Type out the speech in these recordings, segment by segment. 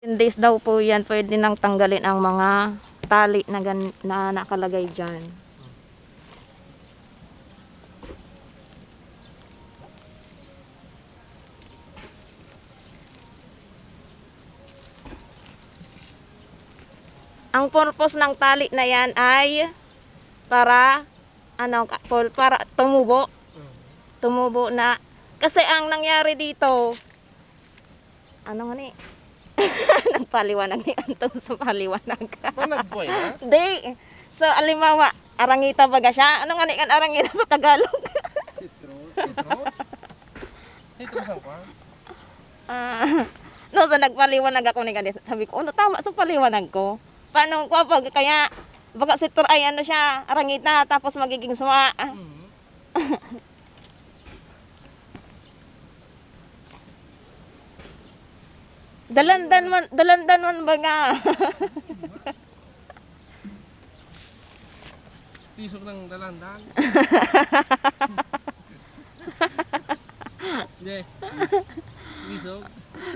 Days daw po yan, pwede nang tanggalin ang mga tali na nakalagay dyan. Ang purpose ng tali na yan ay para para tumubo na, kasi ang nangyari dito, nagpaliwanag ni Antong sa paliwanag. Nagboy na? Di. So, alimawa, arangita baga siya. Ano nga ni kan arangita sa Tagalog? Citrus ang kwa? No, so nagpaliwanag ako ni kanina. Sabi ko, tama sa paliwanag ko. Paano ko pag kaya baka si Tur ay siya, arangita tapos magiging suwa. Dalandan man baga. Pisok ng dalandan. Hindi. Pisok.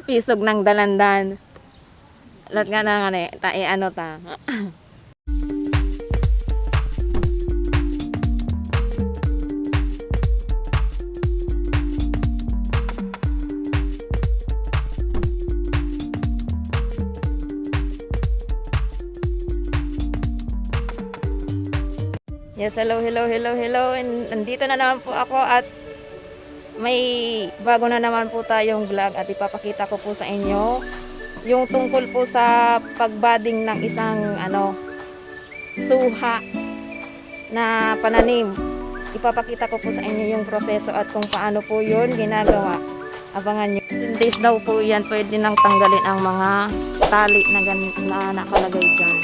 Pisog ng dalandan. Lahat nga na ta. Yes, hello. And nandito na naman po ako at may bago na naman po tayong vlog at ipapakita ko po sa inyo yung tungkol po sa pagbading ng isang suha na pananim. Ipapakita ko po sa inyo yung proseso at kung paano po yun ginagawa. Abangan nyo. 10 days daw po yan, pwede nang tanggalin ang mga tali na nakalagay dyan.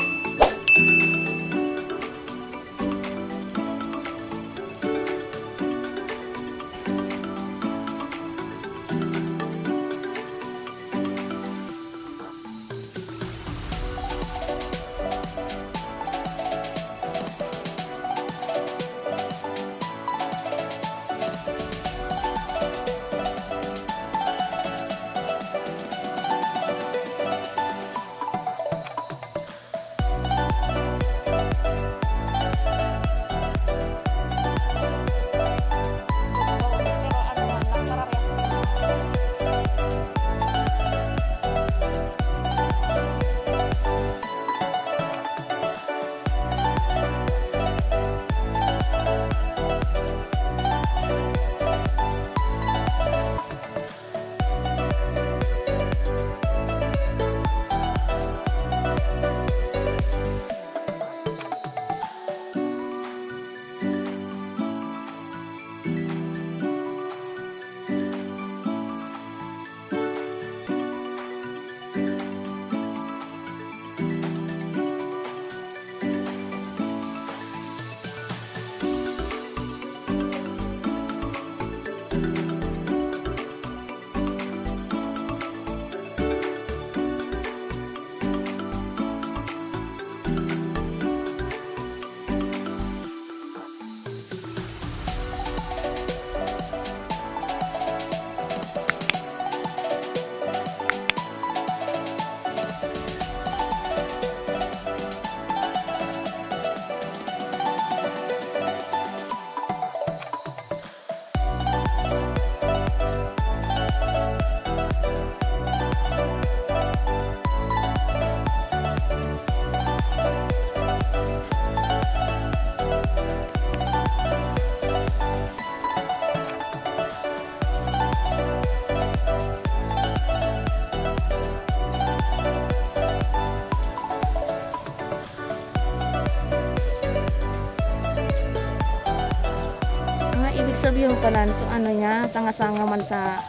Sabi yung kalan, so niya, sanga-sanga man sa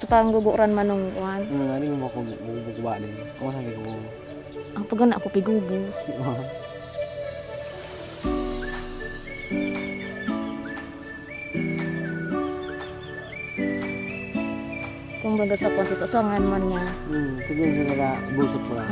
pangguguran manong kuhan. Ano mo ako bububa din? Kung sabi ko. Pag na ako pigubo. Kung baga sa konsusasangan man niya. Tignan siya naga busok mo lang.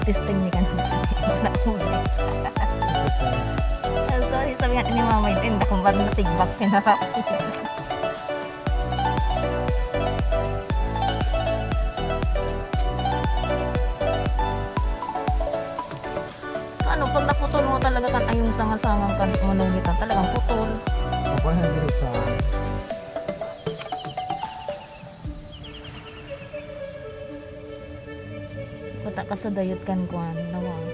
testing niya ganun. Wala po. Sorry, sabi nga ni Mama, hindi kung ba't natigbak pinarap. Ano, pag naputol mo talaga kan ay yung sangal-sangang kan manugitan, talagang putol. Kapag nandito sa Kata ka sa dayot kan kuan, lawas.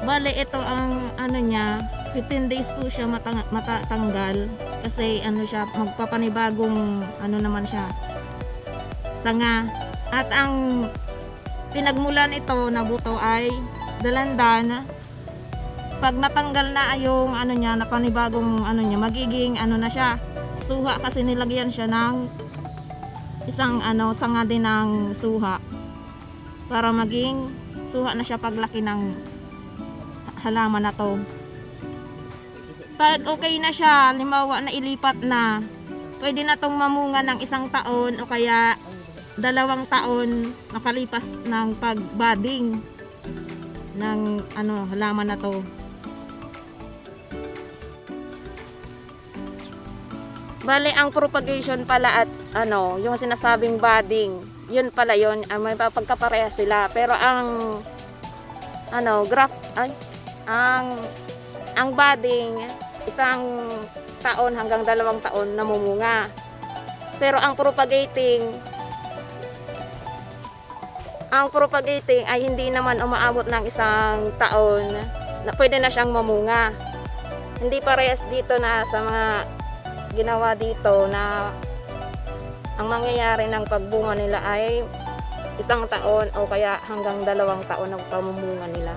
Bale, ito ang ano niya, 15 days po siya matatanggal kasi ano siya, magpapanibagong ano naman siya, sanga. At ang pinagmulan ito na buto ay dalandan. Pag natanggal na yung ano niya, na panibagong ano niya, magiging ano na siya, suha, kasi nilagyan siya ng isang ano, sanga din ng suha para maging suha na siya paglaki ng halaman na to. Pag okay na siya, limawa na ilipat na, pwede na tong mamunga ng 1 taon o kaya 2 taon makalipas ng pag-budding ng halaman na to. Bale, ang propagation pala at yung sinasabing budding, yun pala yun, may pagkaparehas sila. Pero ang ang budding, 1 taon hanggang 2 taon namumunga. Pero ang propagating ay hindi naman umaabot ng 1 taon na pwede na siyang mamunga. Hindi parehas dito na sa mga ginawa dito na ang mangyayari ng pagbunga nila ay 1 taon o kaya hanggang 2 taon ng pamumunga nila.